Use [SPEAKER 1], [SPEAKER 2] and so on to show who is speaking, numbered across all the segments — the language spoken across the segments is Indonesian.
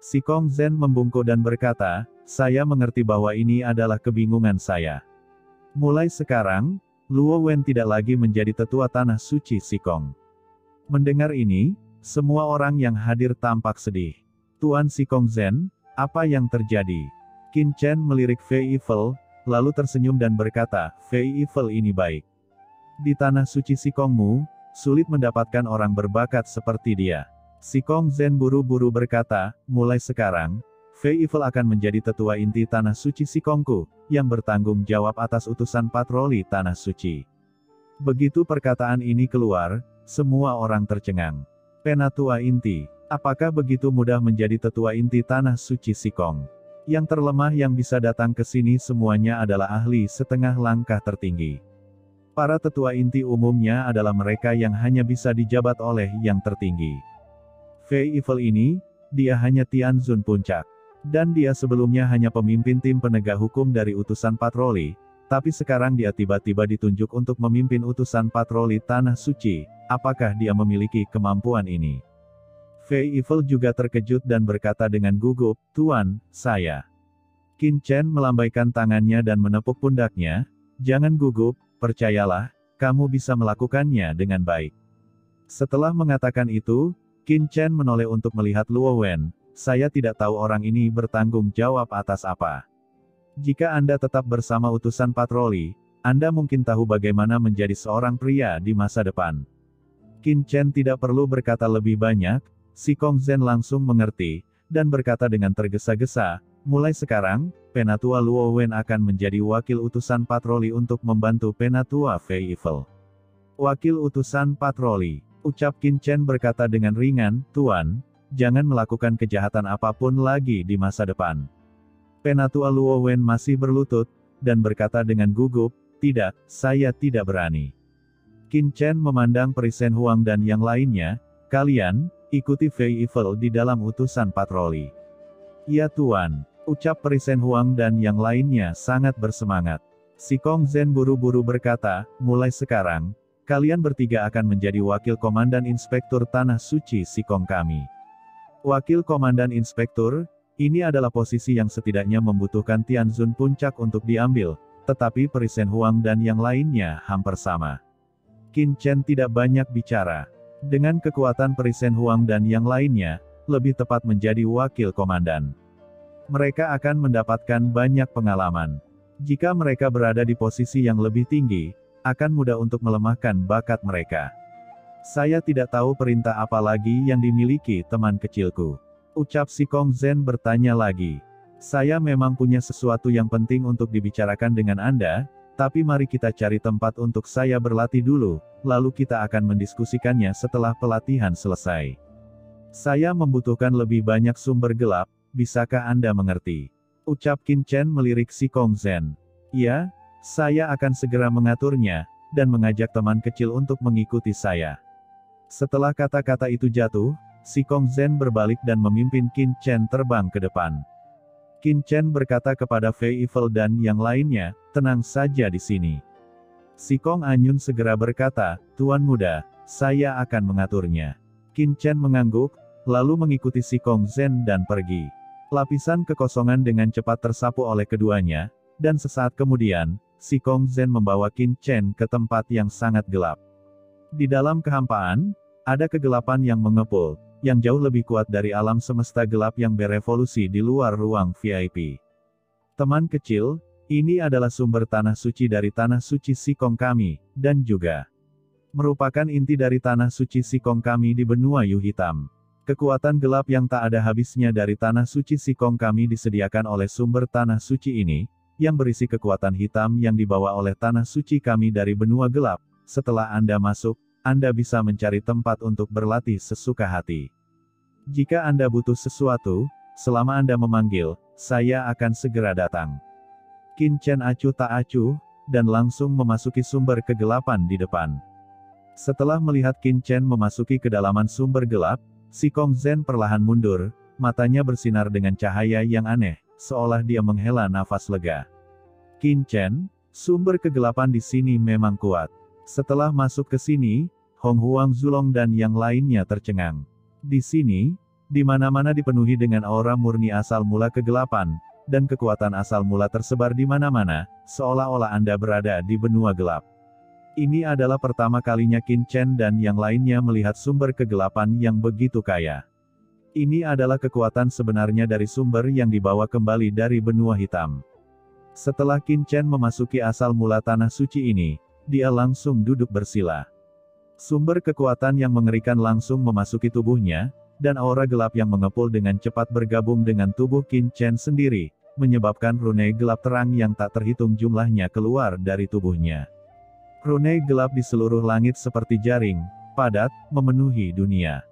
[SPEAKER 1] Si Kong Zhen membungkuk dan berkata, saya mengerti bahwa ini adalah kebingungan saya. Mulai sekarang, Luo Wen tidak lagi menjadi tetua tanah suci Sikong. Mendengar ini, semua orang yang hadir tampak sedih. Tuan Si Kong Zhen, apa yang terjadi? Qin Chen melirik Fei Yifel, lalu tersenyum dan berkata, Fei Yifel ini baik. Di tanah suci Sikongmu, sulit mendapatkan orang berbakat seperti dia. Si Kong Zhen buru-buru berkata, mulai sekarang, Fei Yifel akan menjadi tetua inti tanah suci Sikongku, yang bertanggung jawab atas utusan patroli tanah suci. Begitu perkataan ini keluar, semua orang tercengang. Penatua inti, apakah begitu mudah menjadi tetua inti tanah suci Sikong? Yang terlemah yang bisa datang ke sini semuanya adalah ahli setengah langkah tertinggi. Para tetua inti umumnya adalah mereka yang hanya bisa dijabat oleh yang tertinggi. Fei Yifel ini, dia hanya Tianzun Puncak. Dan dia sebelumnya hanya pemimpin tim penegak hukum dari utusan patroli, tapi sekarang dia tiba-tiba ditunjuk untuk memimpin utusan patroli tanah suci. Apakah dia memiliki kemampuan ini? Fei Yifel juga terkejut dan berkata dengan gugup, Tuan, saya. Qin Chen melambaikan tangannya dan menepuk pundaknya, jangan gugup, percayalah, kamu bisa melakukannya dengan baik. Setelah mengatakan itu, Qin Chen menoleh untuk melihat Luo Wen, saya tidak tahu orang ini bertanggung jawab atas apa. Jika Anda tetap bersama utusan patroli, Anda mungkin tahu bagaimana menjadi seorang pria di masa depan. Qin Chen tidak perlu berkata lebih banyak, Si Kong Zhen langsung mengerti, dan berkata dengan tergesa-gesa, mulai sekarang, Penatua Luo Wen akan menjadi wakil utusan patroli untuk membantu Penatua Fei Yifel. Wakil utusan patroli. Ucap Qin Chen berkata dengan ringan, Tuan, jangan melakukan kejahatan apapun lagi di masa depan. Penatua Luo Wen masih berlutut, dan berkata dengan gugup, tidak, saya tidak berani. Qin Chen memandang Peri Shen Huang dan yang lainnya, kalian, ikuti Fei Yifel di dalam utusan patroli. Ya Tuan, ucap Peri Shen Huang dan yang lainnya sangat bersemangat. Si Kong Zhen buru-buru berkata, mulai sekarang, kalian bertiga akan menjadi wakil komandan inspektur tanah suci Sikong kami. Wakil komandan inspektur, ini adalah posisi yang setidaknya membutuhkan Tianzun Puncak untuk diambil, tetapi Peri Shen Huang dan yang lainnya hampir sama. Qin Chen tidak banyak bicara. Dengan kekuatan Peri Shen Huang dan yang lainnya, lebih tepat menjadi wakil komandan. Mereka akan mendapatkan banyak pengalaman. Jika mereka berada di posisi yang lebih tinggi, akan mudah untuk melemahkan bakat mereka. Saya tidak tahu perintah apa lagi yang dimiliki teman kecilku. Ucap Si Kong Zhen bertanya lagi. Saya memang punya sesuatu yang penting untuk dibicarakan dengan Anda, tapi mari kita cari tempat untuk saya berlatih dulu, lalu kita akan mendiskusikannya setelah pelatihan selesai. Saya membutuhkan lebih banyak sumber gelap, bisakah Anda mengerti? Ucap Qin Chen melirik Si Kong Zhen. Ya, saya akan segera mengaturnya, dan mengajak teman kecil untuk mengikuti saya. Setelah kata-kata itu jatuh, Si Kong Zhen berbalik dan memimpin Qin Chen terbang ke depan. Qin Chen berkata kepada Fei Yifel dan yang lainnya, tenang saja di sini. Si Kong Anyun segera berkata, Tuan muda, saya akan mengaturnya. Qin Chen mengangguk, lalu mengikuti Si Kong Zhen dan pergi. Lapisan kekosongan dengan cepat tersapu oleh keduanya, dan sesaat kemudian, Si Kong Zhen membawa Qin Chen ke tempat yang sangat gelap. Di dalam kehampaan, ada kegelapan yang mengepul, yang jauh lebih kuat dari alam semesta gelap yang berevolusi di luar ruang VIP. Teman kecil, ini adalah sumber tanah suci dari tanah suci Sikong kami, dan juga merupakan inti dari tanah suci Sikong kami di benua Yu Hitam. Kekuatan gelap yang tak ada habisnya dari tanah suci Sikong kami disediakan oleh sumber tanah suci ini, yang berisi kekuatan hitam yang dibawa oleh tanah suci kami dari benua gelap. Setelah Anda masuk, Anda bisa mencari tempat untuk berlatih sesuka hati. Jika Anda butuh sesuatu, selama Anda memanggil, saya akan segera datang. Qin Chen acuh tak acuh, dan langsung memasuki sumber kegelapan di depan. Setelah melihat Qin Chen memasuki kedalaman sumber gelap, Si Kong Zhen perlahan mundur, matanya bersinar dengan cahaya yang aneh, seolah dia menghela nafas lega. Qin Chen, sumber kegelapan di sini memang kuat. Setelah masuk ke sini, Hong Huang Zulong dan yang lainnya tercengang. Di sini, Di mana-mana dipenuhi dengan aura murni asal mula kegelapan, dan kekuatan asal mula tersebar di mana-mana, seolah-olah Anda berada di benua gelap. Ini adalah pertama kalinya Qin Chen dan yang lainnya melihat sumber kegelapan yang begitu kaya. Ini adalah kekuatan sebenarnya dari sumber yang dibawa kembali dari benua hitam. Setelah Qin Chen memasuki asal mula tanah suci ini, dia langsung duduk bersila. Sumber kekuatan yang mengerikan langsung memasuki tubuhnya, dan aura gelap yang mengepul dengan cepat bergabung dengan tubuh Qin Chen sendiri, menyebabkan rune gelap terang yang tak terhitung jumlahnya keluar dari tubuhnya. Rune gelap di seluruh langit seperti jaring, padat, memenuhi dunia.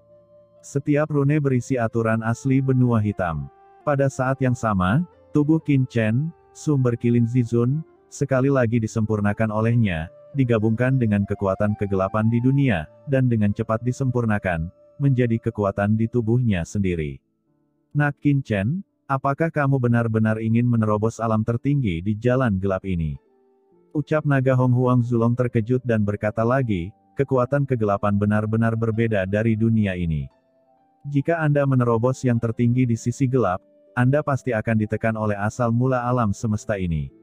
[SPEAKER 1] Setiap rune berisi aturan asli benua hitam. Pada saat yang sama, tubuh Qin Chen, sumber Qilin Zizun, sekali lagi disempurnakan olehnya, digabungkan dengan kekuatan kegelapan di dunia, dan dengan cepat disempurnakan, menjadi kekuatan di tubuhnya sendiri. Nah Qin Chen, apakah kamu benar-benar ingin menerobos alam tertinggi di jalan gelap ini? Ucap naga Hong Huang Zulong terkejut dan berkata lagi, kekuatan kegelapan benar-benar berbeda dari dunia ini. Jika Anda menerobos yang tertinggi di sisi gelap, Anda pasti akan ditekan oleh asal mula alam semesta ini.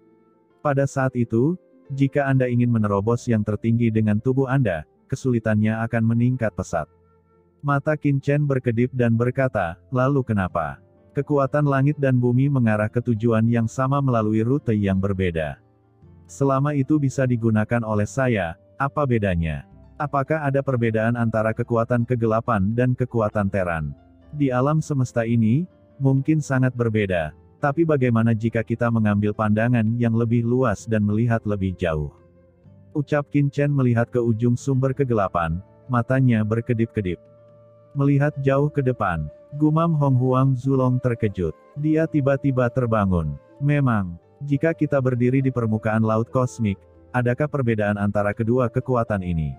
[SPEAKER 1] Pada saat itu, jika Anda ingin menerobos yang tertinggi dengan tubuh Anda, kesulitannya akan meningkat pesat. Mata Qin Chen berkedip dan berkata, lalu kenapa? Kekuatan langit dan bumi mengarah ke tujuan yang sama melalui rute yang berbeda. Selama itu bisa digunakan oleh saya, apa bedanya? Apakah ada perbedaan antara kekuatan kegelapan dan kekuatan teran? Di alam semesta ini, mungkin sangat berbeda, tapi bagaimana jika kita mengambil pandangan yang lebih luas dan melihat lebih jauh? Ucap Qin Chen melihat ke ujung sumber kegelapan, matanya berkedip-kedip. Melihat jauh ke depan, gumam Hong Huang Zulong terkejut. Dia tiba-tiba terbangun. Memang, jika kita berdiri di permukaan laut kosmik, adakah perbedaan antara kedua kekuatan ini?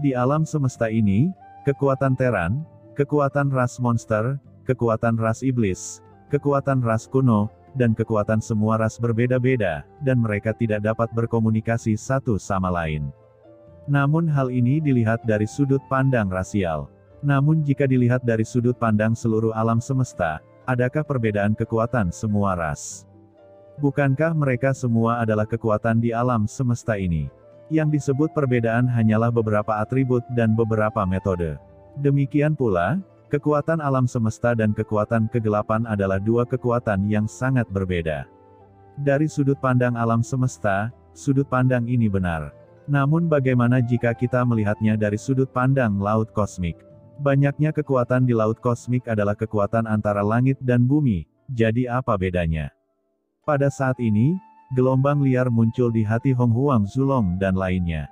[SPEAKER 1] Di alam semesta ini, kekuatan teran, kekuatan ras monster, kekuatan ras iblis, kekuatan ras kuno, dan kekuatan semua ras berbeda-beda, dan mereka tidak dapat berkomunikasi satu sama lain. Namun hal ini dilihat dari sudut pandang rasial. Namun jika dilihat dari sudut pandang seluruh alam semesta, adakah perbedaan kekuatan semua ras? Bukankah mereka semua adalah kekuatan di alam semesta ini? Yang disebut perbedaan hanyalah beberapa atribut dan beberapa metode. Demikian pula, kekuatan alam semesta dan kekuatan kegelapan adalah dua kekuatan yang sangat berbeda. Dari sudut pandang alam semesta, sudut pandang ini benar. Namun bagaimana jika kita melihatnya dari sudut pandang laut kosmik? Banyaknya kekuatan di laut kosmik adalah kekuatan antara langit dan bumi, jadi apa bedanya? Pada saat ini, gelombang liar muncul di hati Hong Huang Zulong dan lainnya.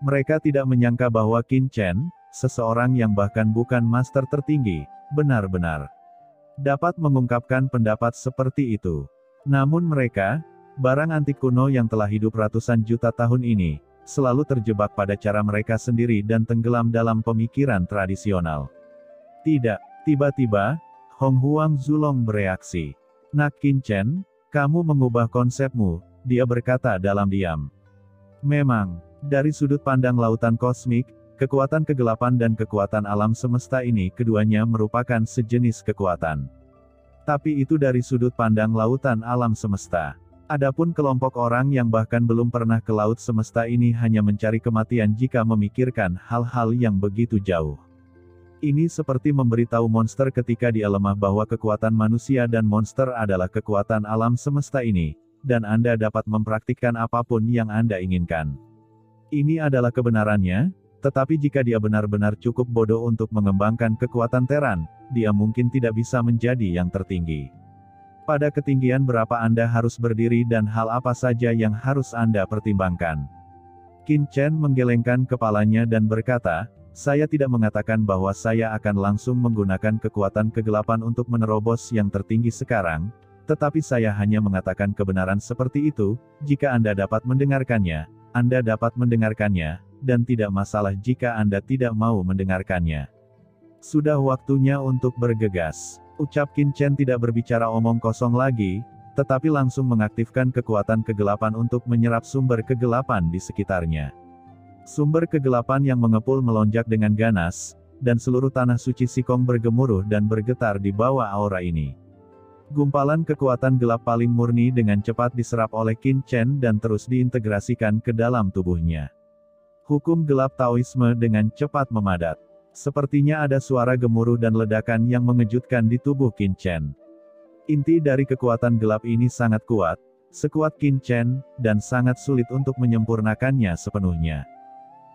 [SPEAKER 1] Mereka tidak menyangka bahwa Qin Chen, seseorang yang bahkan bukan master tertinggi, benar-benar dapat mengungkapkan pendapat seperti itu. Namun mereka, barang antik kuno yang telah hidup ratusan juta tahun ini, selalu terjebak pada cara mereka sendiri dan tenggelam dalam pemikiran tradisional. Tidak, tiba-tiba, Hong Huang Zulong bereaksi. Nak Qin Chen, kamu mengubah konsepmu, dia berkata dalam diam. Memang, dari sudut pandang lautan kosmik, kekuatan kegelapan dan kekuatan alam semesta ini keduanya merupakan sejenis kekuatan. Tapi itu dari sudut pandang lautan alam semesta. Adapun kelompok orang yang bahkan belum pernah ke laut semesta ini hanya mencari kematian jika memikirkan hal-hal yang begitu jauh. Ini seperti memberitahu monster ketika dia lemah bahwa kekuatan manusia dan monster adalah kekuatan alam semesta ini, dan Anda dapat mempraktikkan apapun yang Anda inginkan. Ini adalah kebenarannya, tetapi jika dia benar-benar cukup bodoh untuk mengembangkan kekuatan teran, dia mungkin tidak bisa menjadi yang tertinggi. Pada ketinggian berapa Anda harus berdiri dan hal apa saja yang harus Anda pertimbangkan? Qin Chen menggelengkan kepalanya dan berkata, saya tidak mengatakan bahwa saya akan langsung menggunakan kekuatan kegelapan untuk menerobos yang tertinggi sekarang, tetapi saya hanya mengatakan kebenaran seperti itu. Jika Anda dapat mendengarkannya, Anda dapat mendengarkannya, dan tidak masalah jika Anda tidak mau mendengarkannya. Sudah waktunya untuk bergegas. Ucap Qin Chen tidak berbicara omong kosong lagi, tetapi langsung mengaktifkan kekuatan kegelapan untuk menyerap sumber kegelapan di sekitarnya. Sumber kegelapan yang mengepul melonjak dengan ganas, dan seluruh tanah suci Sikong bergemuruh dan bergetar di bawah aura ini. Gumpalan kekuatan gelap paling murni dengan cepat diserap oleh Qin Chen dan terus diintegrasikan ke dalam tubuhnya. Hukum gelap Taoisme dengan cepat memadat. Sepertinya ada suara gemuruh dan ledakan yang mengejutkan di tubuh Qin Chen. Inti dari kekuatan gelap ini sangat kuat, sekuat Qin Chen, dan sangat sulit untuk menyempurnakannya sepenuhnya.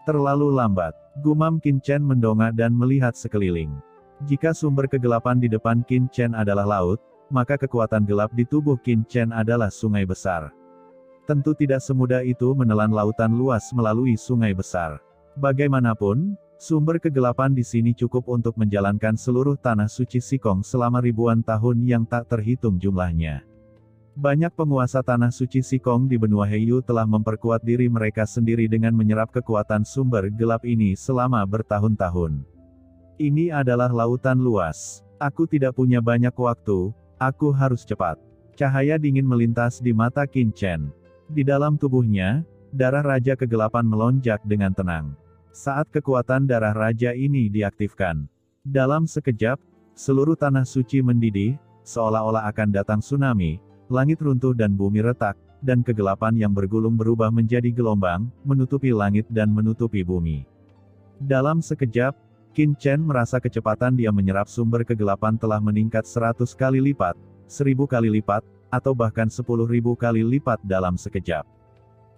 [SPEAKER 1] Terlalu lambat, gumam Qin Chen mendongak dan melihat sekeliling. Jika sumber kegelapan di depan Qin Chen adalah laut, maka kekuatan gelap di tubuh Qin Chen adalah sungai besar. Tentu tidak semudah itu menelan lautan luas melalui sungai besar. Bagaimanapun, sumber kegelapan di sini cukup untuk menjalankan seluruh tanah suci Sikong selama ribuan tahun yang tak terhitung jumlahnya. Banyak penguasa tanah suci Sikong di benua Heiyu telah memperkuat diri mereka sendiri dengan menyerap kekuatan sumber gelap ini selama bertahun-tahun. Ini adalah lautan luas. Aku tidak punya banyak waktu, aku harus cepat. Cahaya dingin melintas di mata Qin Chen. Di dalam tubuhnya, darah Raja Kegelapan melonjak dengan tenang. Saat kekuatan darah raja ini diaktifkan, dalam sekejap, seluruh tanah suci mendidih, seolah-olah akan datang tsunami, langit runtuh dan bumi retak, dan kegelapan yang bergulung berubah menjadi gelombang, menutupi langit dan menutupi bumi. Dalam sekejap, Qin Chen merasa kecepatan dia menyerap sumber kegelapan telah meningkat 100 kali lipat, 1000 kali lipat, atau bahkan 10.000 kali lipat dalam sekejap.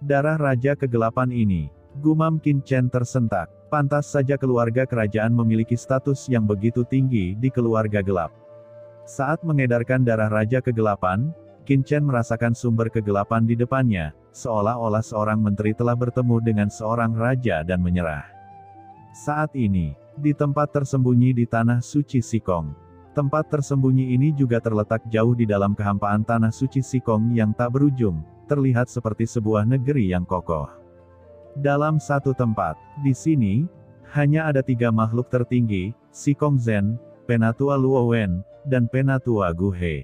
[SPEAKER 1] Darah Raja Kegelapan ini, gumam Qin Chen tersentak, pantas saja keluarga kerajaan memiliki status yang begitu tinggi di keluarga gelap. Saat mengedarkan darah Raja Kegelapan, Qin Chen merasakan sumber kegelapan di depannya, seolah-olah seorang menteri telah bertemu dengan seorang raja dan menyerah. Saat ini, di tempat tersembunyi di tanah suci Sikong. Tempat tersembunyi ini juga terletak jauh di dalam kehampaan tanah suci Sikong yang tak berujung, terlihat seperti sebuah negeri yang kokoh. Dalam satu tempat, di sini, hanya ada 3 makhluk tertinggi, Sikong Zen, Penatua Luo Wen, dan Penatua Gu He.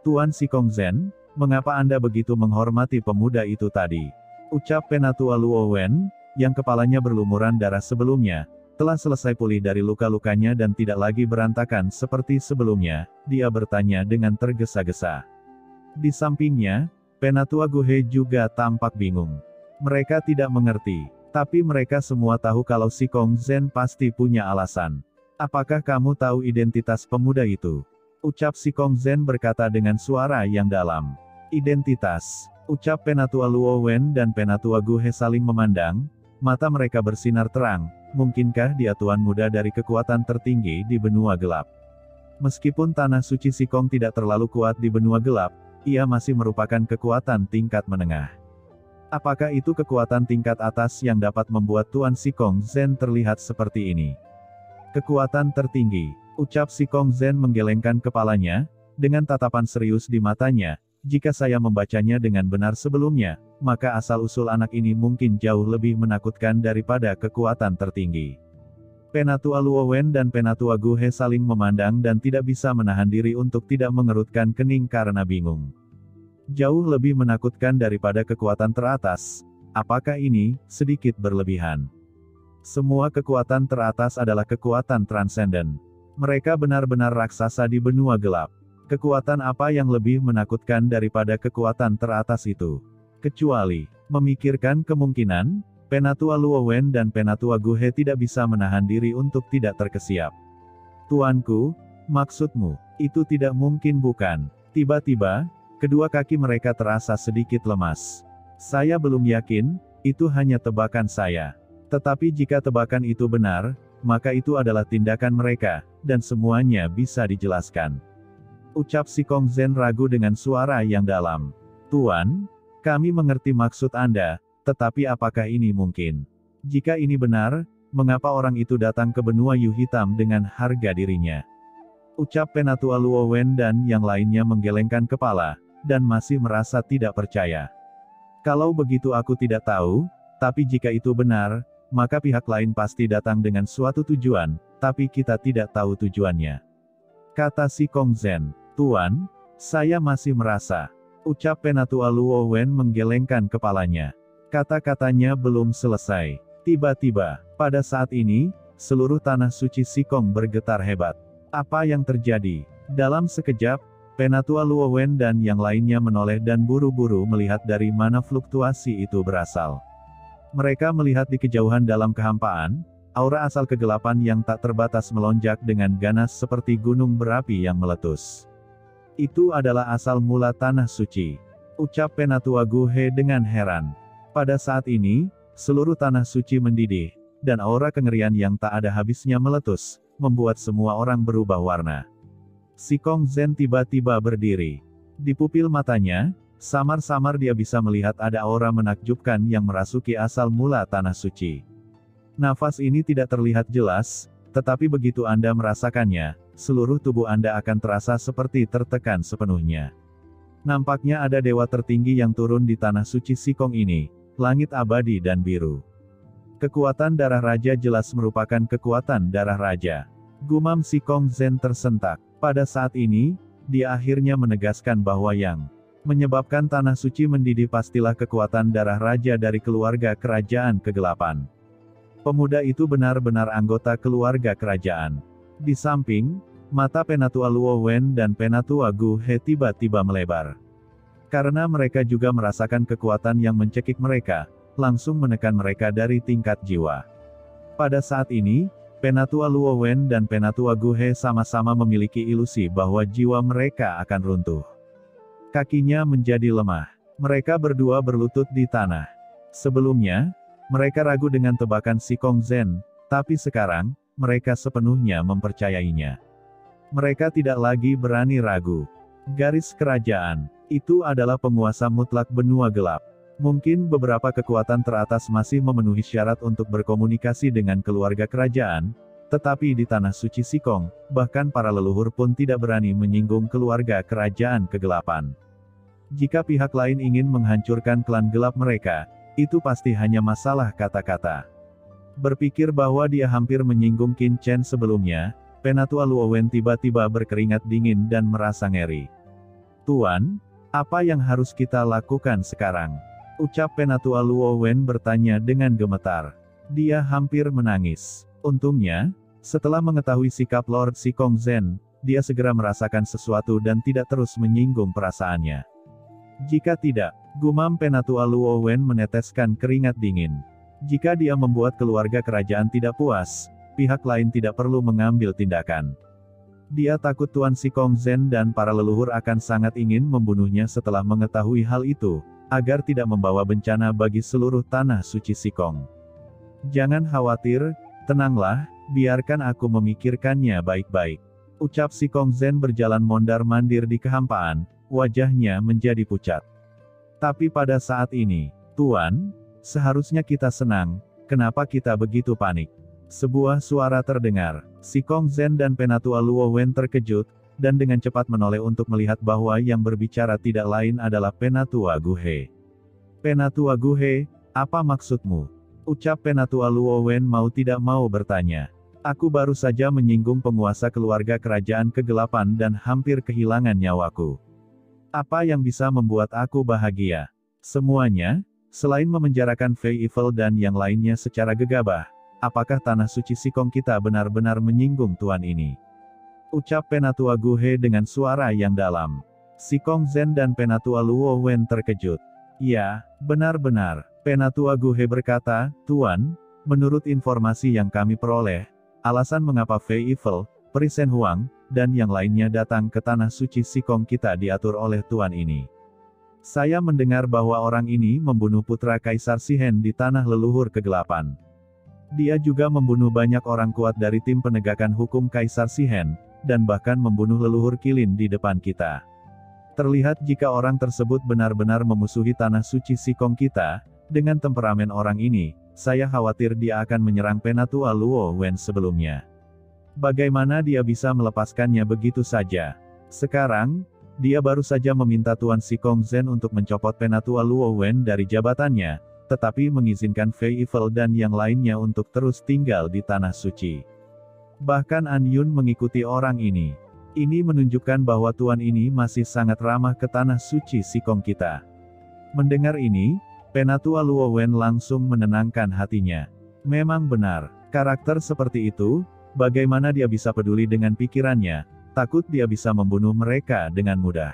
[SPEAKER 1] Tuan Sikong Zen, mengapa Anda begitu menghormati pemuda itu tadi? Ucap Penatua Luo Wen, yang kepalanya berlumuran darah sebelumnya, telah selesai pulih dari luka-lukanya dan tidak lagi berantakan seperti sebelumnya, dia bertanya dengan tergesa-gesa. Di sampingnya, Penatua Gu He juga tampak bingung. Mereka tidak mengerti, tapi mereka semua tahu kalau Sikong Zen pasti punya alasan. Apakah kamu tahu identitas pemuda itu? Ucap Sikong Zen berkata dengan suara yang dalam. Identitas. Ucap Penatua Luo Wen dan Penatua Gu He saling memandang, mata mereka bersinar terang. Mungkinkah dia tuan muda dari kekuatan tertinggi di benua gelap? Meskipun tanah suci Sikong tidak terlalu kuat di benua gelap, ia masih merupakan kekuatan tingkat menengah. Apakah itu kekuatan tingkat atas yang dapat membuat Tuan Sikong Zen terlihat seperti ini? Kekuatan tertinggi, ucap Sikong Zen menggelengkan kepalanya, dengan tatapan serius di matanya. Jika saya membacanya dengan benar sebelumnya, maka asal-usul anak ini mungkin jauh lebih menakutkan daripada kekuatan tertinggi. Penatua Luo Wen dan Penatua Gu He saling memandang dan tidak bisa menahan diri untuk tidak mengerutkan kening karena bingung. Jauh lebih menakutkan daripada kekuatan teratas. Apakah ini sedikit berlebihan? Semua kekuatan teratas adalah kekuatan transenden. Mereka benar-benar raksasa di benua gelap. Kekuatan apa yang lebih menakutkan daripada kekuatan teratas itu? Kecuali memikirkan kemungkinan Penatua Luo Wen dan Penatua Gu He tidak bisa menahan diri untuk tidak terkesiap. Tuanku, maksudmu, itu tidak mungkin bukan? Tiba-tiba, kedua kaki mereka terasa sedikit lemas. Saya belum yakin, itu hanya tebakan saya. Tetapi jika tebakan itu benar, maka itu adalah tindakan mereka, dan semuanya bisa dijelaskan. Ucap Sikong Zen ragu dengan suara yang dalam. Tuan, kami mengerti maksud Anda, tetapi apakah ini mungkin? Jika ini benar, mengapa orang itu datang ke benua Yu Hitam dengan harga dirinya? Ucap Penatua Luo Wen dan yang lainnya menggelengkan kepala, dan masih merasa tidak percaya. Kalau begitu aku tidak tahu, tapi jika itu benar, maka pihak lain pasti datang dengan suatu tujuan, tapi kita tidak tahu tujuannya. Kata Sikong Zen, Tuan, saya masih merasa. Ucap Penatua Luo Wen menggelengkan kepalanya. Kata-katanya belum selesai. Tiba-tiba, pada saat ini, seluruh tanah suci Sikong bergetar hebat. Apa yang terjadi? Dalam sekejap, Penatua Luo Wen dan yang lainnya menoleh dan buru-buru melihat dari mana fluktuasi itu berasal. Mereka melihat di kejauhan dalam kehampaan, aura asal kegelapan yang tak terbatas melonjak dengan ganas seperti gunung berapi yang meletus. Itu adalah asal mula tanah suci, ucap Penatua Gu He dengan heran. Pada saat ini, seluruh tanah suci mendidih, dan aura kengerian yang tak ada habisnya meletus, membuat semua orang berubah warna. Sikong Zen tiba-tiba berdiri. Di pupil matanya, samar-samar dia bisa melihat ada aura menakjubkan yang merasuki asal mula tanah suci. Nafas ini tidak terlihat jelas, tetapi begitu Anda merasakannya, seluruh tubuh Anda akan terasa seperti tertekan sepenuhnya. Nampaknya ada dewa tertinggi yang turun di tanah suci Sikong ini, langit abadi dan biru. Kekuatan darah raja jelas merupakan kekuatan darah raja. Gumam Sikong Zen tersentak. Pada saat ini, dia akhirnya menegaskan bahwa yang menyebabkan tanah suci mendidih pastilah kekuatan darah raja dari keluarga kerajaan kegelapan. Pemuda itu benar-benar anggota keluarga kerajaan. Di samping, mata Penatua Luo Wen dan Penatua Gu He tiba-tiba melebar. Karena mereka juga merasakan kekuatan yang mencekik mereka, langsung menekan mereka dari tingkat jiwa. Pada saat ini, Penatua Luo Wen dan Penatua Gu He sama-sama memiliki ilusi bahwa jiwa mereka akan runtuh. Kakinya menjadi lemah. Mereka berdua berlutut di tanah. Sebelumnya, mereka ragu dengan tebakan Sikong Zen, tapi sekarang, mereka sepenuhnya mempercayainya. Mereka tidak lagi berani ragu. Garis kerajaan, itu adalah penguasa mutlak benua gelap. Mungkin beberapa kekuatan teratas masih memenuhi syarat untuk berkomunikasi dengan keluarga kerajaan, tetapi di tanah suci Sikong, bahkan para leluhur pun tidak berani menyinggung keluarga kerajaan kegelapan. Jika pihak lain ingin menghancurkan klan gelap mereka, itu pasti hanya masalah kata-kata. Berpikir bahwa dia hampir menyinggung Qin Chen sebelumnya, Penatua Luo Wen tiba-tiba berkeringat dingin dan merasa ngeri. Tuan, apa yang harus kita lakukan sekarang? Ucap Penatua Luo Wen bertanya dengan gemetar. Dia hampir menangis. Untungnya, setelah mengetahui sikap Lord Sikong Zen, dia segera merasakan sesuatu dan tidak terus menyinggung perasaannya. Jika tidak, gumam Penatua Luo Wen meneteskan keringat dingin. Jika dia membuat keluarga kerajaan tidak puas, pihak lain tidak perlu mengambil tindakan. Dia takut Tuan Sikong Zen dan para leluhur akan sangat ingin membunuhnya setelah mengetahui hal itu, agar tidak membawa bencana bagi seluruh tanah suci Sikong. Jangan khawatir, tenanglah, biarkan aku memikirkannya baik-baik. Ucap Sikong Zen berjalan mondar-mandir di kehampaan, wajahnya menjadi pucat. Tapi pada saat ini, Tuan, seharusnya kita senang, kenapa kita begitu panik? Sebuah suara terdengar. Sikong Zen dan Penatua Luo Wen terkejut, dan dengan cepat menoleh untuk melihat bahwa yang berbicara tidak lain adalah Penatua Gu He. Penatua Gu He, apa maksudmu? Ucap Penatua Luo Wen mau tidak mau bertanya. Aku baru saja menyinggung penguasa keluarga kerajaan kegelapan dan hampir kehilangan nyawaku. Apa yang bisa membuat aku bahagia? Semuanya, selain memenjarakan Fei Evil dan yang lainnya secara gegabah, apakah tanah suci Sikong kita benar-benar menyinggung tuan ini? Ucap Penatua Gu He dengan suara yang dalam. Sikong Zen dan Penatua Luo Wen terkejut. Ya, benar-benar. Penatua Gu He berkata, Tuan, menurut informasi yang kami peroleh, alasan mengapa Fei Evil, Peri Shen Huang, dan yang lainnya datang ke tanah suci Sikong kita diatur oleh tuan ini. Saya mendengar bahwa orang ini membunuh putra Kaisar Sihen di tanah leluhur kegelapan. Dia juga membunuh banyak orang kuat dari tim penegakan hukum Kaisar Sihen, dan bahkan membunuh leluhur Qilin di depan kita. Terlihat jika orang tersebut benar-benar memusuhi tanah suci Sikong kita, dengan temperamen orang ini, saya khawatir dia akan menyerang Penatua Luo Wen sebelumnya. Bagaimana dia bisa melepaskannya begitu saja? Sekarang, dia baru saja meminta Tuan Sikong Zen untuk mencopot Penatua Luo Wen dari jabatannya, tetapi mengizinkan Fei Evil dan yang lainnya untuk terus tinggal di tanah suci. Bahkan An Yun mengikuti orang ini. Ini menunjukkan bahwa tuan ini masih sangat ramah ke tanah suci Sikong kita. Mendengar ini, Penatua Luo Wen langsung menenangkan hatinya. Memang benar, Karakter seperti itu, bagaimana dia bisa peduli dengan pikirannya, takut dia bisa membunuh mereka dengan mudah.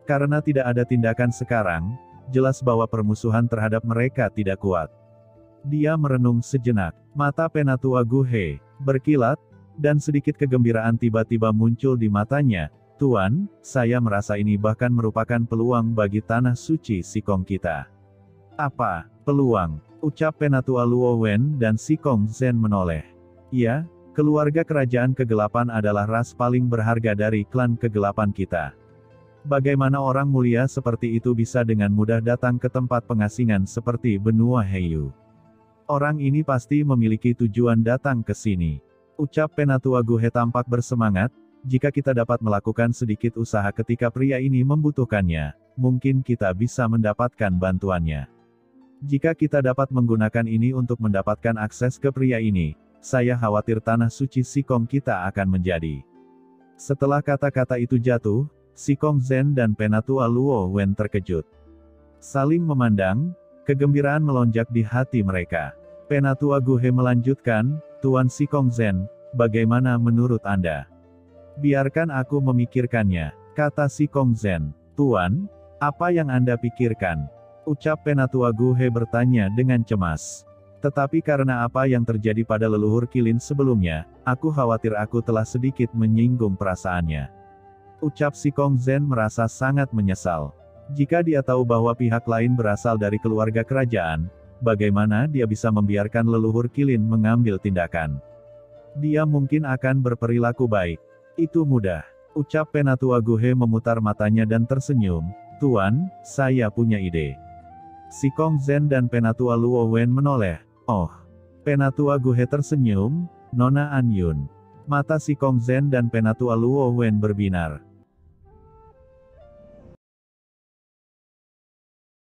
[SPEAKER 1] Karena tidak ada tindakan sekarang, jelas bahwa permusuhan terhadap mereka tidak kuat. Dia merenung sejenak, mata Penatua Guhe berkilat, dan sedikit kegembiraan tiba-tiba muncul di matanya. Tuan, saya merasa ini bahkan merupakan peluang bagi tanah suci Sikong kita. Apa, peluang? Ucap Penatua Luo Wen dan Sikong Zen menoleh. Ya, keluarga kerajaan kegelapan adalah ras paling berharga dari klan kegelapan kita. Bagaimana orang mulia seperti itu bisa dengan mudah datang ke tempat pengasingan seperti benua Heiyu? Orang ini pasti memiliki tujuan datang ke sini. Ucap Penatua Guhe tampak bersemangat. Jika kita dapat melakukan sedikit usaha ketika pria ini membutuhkannya, mungkin kita bisa mendapatkan bantuannya. Jika kita dapat menggunakan ini untuk mendapatkan akses ke pria ini, saya khawatir tanah suci Sikong kita akan menjadi. Setelah kata-kata itu jatuh, Sikong Zen dan Penatua Luo Wen terkejut. Saling memandang, kegembiraan melonjak di hati mereka. Penatua Guhe melanjutkan, Tuan Sikong Zen, bagaimana menurut Anda? Biarkan aku memikirkannya, kata Sikong Zen. Tuan, apa yang Anda pikirkan? Ucap Penatua Guhe bertanya dengan cemas. Tetapi karena apa yang terjadi pada leluhur Kilin sebelumnya, aku khawatir aku telah sedikit menyinggung perasaannya. Ucap Sikong Zen merasa sangat menyesal. Jika dia tahu bahwa pihak lain berasal dari keluarga kerajaan, bagaimana dia bisa membiarkan leluhur Kilin mengambil tindakan? Dia mungkin akan berperilaku baik. Itu mudah. Ucap Penatua Guhe memutar matanya dan tersenyum. Tuan, saya punya ide. Sikong Zen dan Penatua Luo Wen menoleh. Oh. Penatua Guhe tersenyum. Nona Anyun. Mata Sikong Zen dan Penatua Luo Wen berbinar.